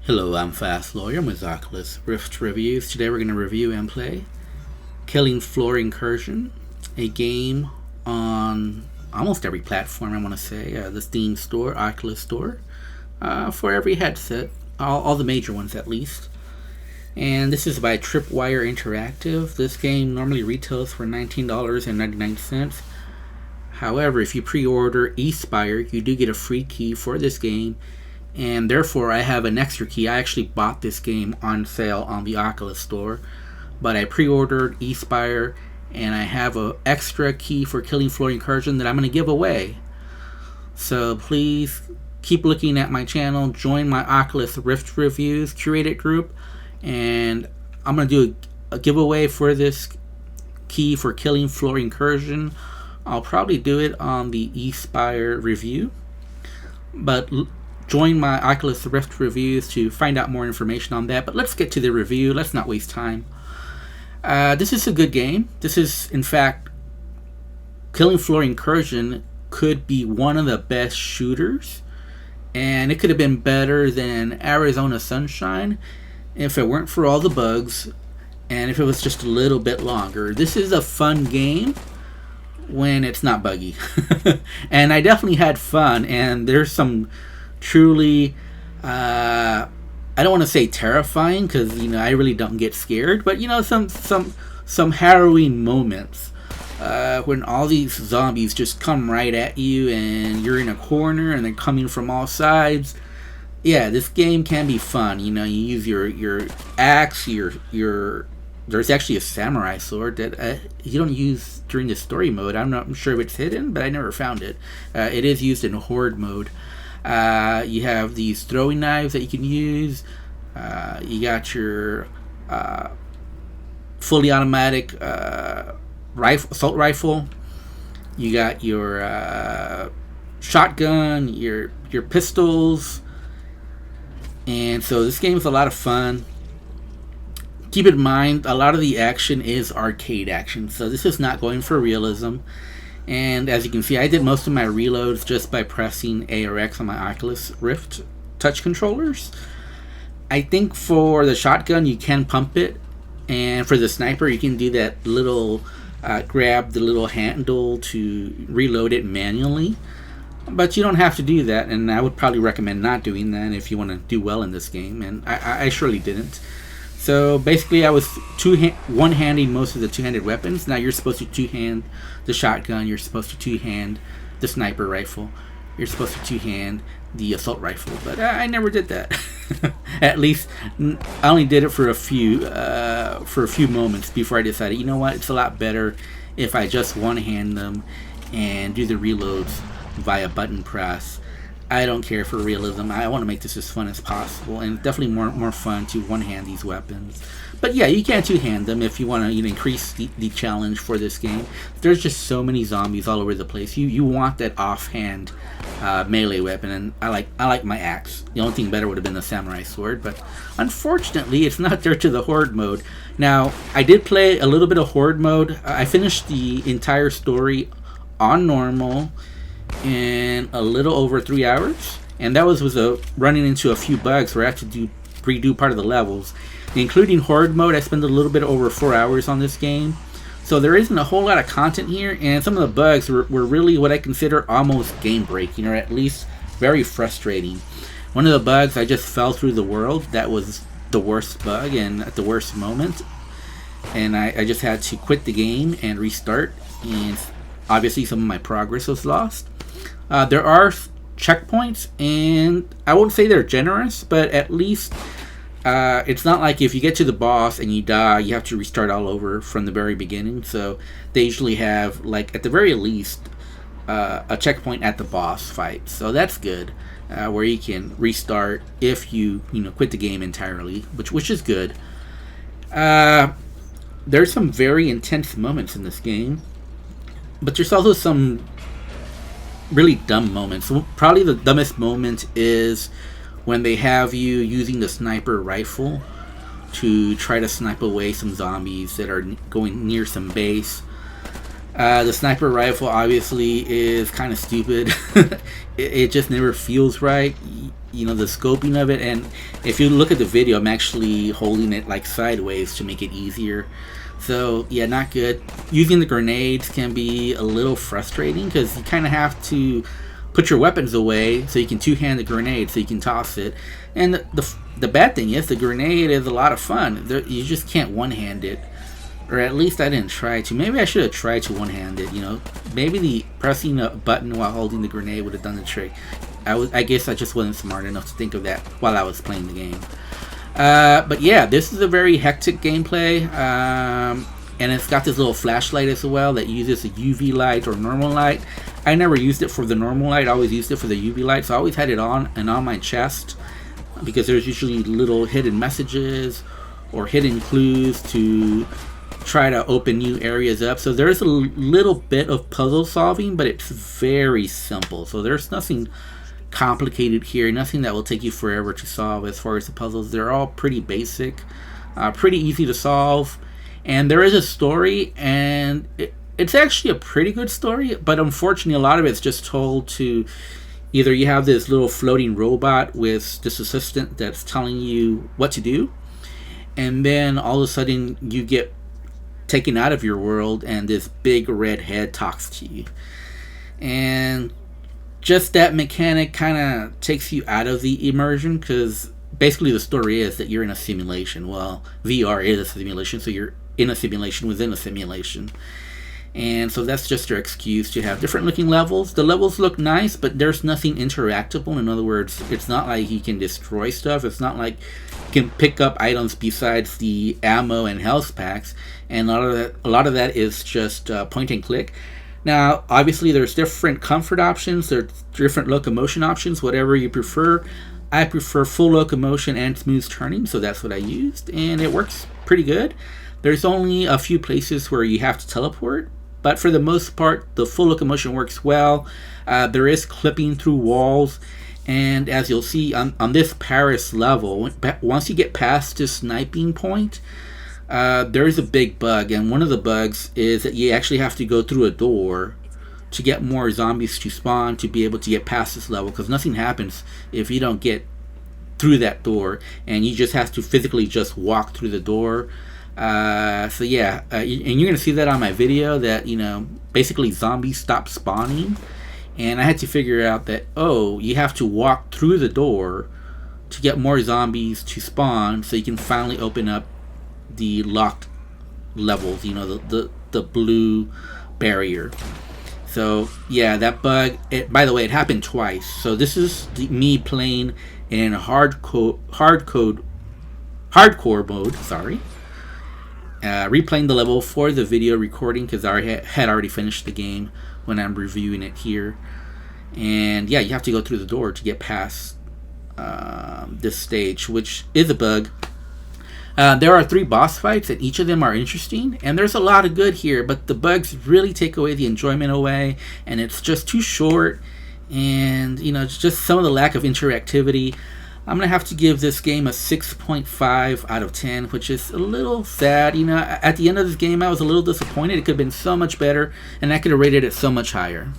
Hello, I'm Fast Lawyer. I'm with Oculus Rift Reviews. Today we're going to review and play Killing Floor Incursion, a game on almost every platform, I want to say. The Steam Store, Oculus Store, for every headset, all the major ones at least. And this is by Tripwire Interactive. This game normally retails for $19.99. However, if you pre-order eSpire, you do get a free key for this game, and therefore I have an extra key. I actually bought this game on sale on the Oculus Store, but I pre-ordered eSpire, and I have an extra key for Killing Floor Incursion that I'm going to give away. So please keep looking at my channel, join my Oculus Rift Reviews curated group, and I'm going to do a giveaway for this key for Killing Floor Incursion. I'll probably do it on the eSpire review, but join my Oculus Rift Reviews to find out more information on that. But let's get to the review. Let's not waste time. This is a good game. This is, in fact, Killing Floor Incursion could be one of the best shooters, and it could have been better than Arizona Sunshine if it weren't for all the bugs and if it was just a little bit longer. This is a fun game when it's not buggy. And I definitely had fun, and there's some truly I don't want to say terrifying, because I really don't get scared, but some harrowing moments when all these zombies just come right at you and you're in a corner and they're coming from all sides. Yeah, this game can be fun. You use your axe, your there's actually a samurai sword that you don't use during the story mode. I'm sure if it's hidden, but I never found it. It is used in horde mode. You have these throwing knives that you can use. You got your fully automatic assault rifle. You got your shotgun, your pistols. And so this game is a lot of fun. Keep in mind, a lot of the action is arcade action, so this is not going for realism. And as you can see, I did most of my reloads just by pressing A or X on my Oculus Rift touch controllers. I think for the shotgun, you can pump it, and for the sniper, you can do that little grab the little handle to reload it manually. But you don't have to do that, and I would probably recommend not doing that if you want to do well in this game, and I surely didn't. So basically, I was one-handing most of the two-handed weapons. Now you're supposed to two-hand the shotgun. You're supposed to two-hand the sniper rifle. You're supposed to two-hand the assault rifle. But I never did that. At least I only did it for a few moments before I decided, you know what, it's a lot better if I just one-hand them and do the reloads via button press. I don't care for realism. I want to make this as fun as possible, and definitely more fun to one-hand these weapons. But yeah, you can two-hand them if you want to increase the challenge for this game. There's just so many zombies all over the place. You want that offhand melee weapon, and I like my axe. The only thing better would have been the samurai sword, but unfortunately, it's not there to the horde mode. Now, I did play a little bit of horde mode. I finished the entire story on normal in a little over 3 hours, and that was running into a few bugs where I had to redo part of the levels, including horde mode. I spent a little bit over 4 hours on this game, so there isn't a whole lot of content here, and some of the bugs were really what I consider almost game breaking, or at least very frustrating. One of the bugs, I just fell through the world. That was the worst bug, and at the worst moment, and I just had to quit the game and restart, and obviously some of my progress was lost. There are checkpoints, and I won't say they're generous, but at least it's not like if you get to the boss and you die, you have to restart all over from the very beginning. So they usually have, like, at the very least, a checkpoint at the boss fight. So that's good, where you can restart if you quit the game entirely, which is good. There's some very intense moments in this game, but there's also some really dumb moments. Probably the dumbest moment is when they have you using the sniper rifle to try to snipe away some zombies that are going near some base. The sniper rifle obviously is kind of stupid. It just never feels right. You know, the scoping of it, and if you look at the video, I'm actually holding it like sideways to make it easier. So yeah, not good. Using the grenades can be a little frustrating because you kind of have to put your weapons away so you can two-hand the grenade so you can toss it. And the bad thing is the grenade is a lot of fun. You just can't one-hand it. Or at least I didn't try to. Maybe I should have tried to one-hand it, you know. Maybe the pressing a button while holding the grenade would have done the trick. I guess I just wasn't smart enough to think of that while I was playing the game. But yeah, this is a very hectic gameplay. And it's got this little flashlight as well that uses a UV light or normal light. I never used it for the normal light. I always used it for the UV light. So I always had it on and on my chest, because there's usually little hidden messages or hidden clues to try to open new areas up. So there's a little bit of puzzle solving, but it's very simple. So there's nothing complicated here, nothing that will take you forever to solve as far as the puzzles. They're all pretty basic, pretty easy to solve. And there is a story, and it's actually a pretty good story, but unfortunately a lot of it's just told to either you have this little floating robot with this assistant that's telling you what to do, and then all of a sudden you get taken out of your world and this big red head talks to you. And just that mechanic kind of takes you out of the immersion, because basically the story is that you're in a simulation. Well, VR is a simulation, so you're in a simulation within a simulation. And so that's just their excuse to have different looking levels. The levels look nice, but there's nothing interactable. In other words, it's not like you can destroy stuff. It's not like you can pick up items besides the ammo and health packs. And a lot of that is just point and click. Now, obviously, there's different comfort options. There's different locomotion options, whatever you prefer. I prefer full locomotion and smooth turning, so that's what I used, and it works pretty good. There's only a few places where you have to teleport, but for the most part, the full locomotion works well. There is clipping through walls, and as you'll see on this Paris level, once you get past this sniping point, there is a big bug, and one of the bugs is that you actually have to go through a door to get more zombies to spawn to be able to get past this level, because nothing happens if you don't get through that door, and you just have to physically just walk through the door. So yeah, and you're gonna see that on my video that, you know, basically zombies stop spawning, and I had to figure out that, oh, you have to walk through the door to get more zombies to spawn so you can finally open up the locked levels, you know, the blue barrier. So yeah, that bug, by the way, it happened twice. So this is me playing in hardcore mode, sorry. Replaying the level for the video recording, because I had already finished the game when I'm reviewing it here. And yeah, you have to go through the door to get past this stage, which is a bug. There are 3 boss fights, and each of them are interesting, and there's a lot of good here, but the bugs really take away the enjoyment away, and it's just too short, and you know, it's just some of the lack of interactivity. I'm gonna have to give this game a 6.5 out of 10, which is a little sad. You know, at the end of this game I was a little disappointed. It could have been so much better, and I could have rated it so much higher.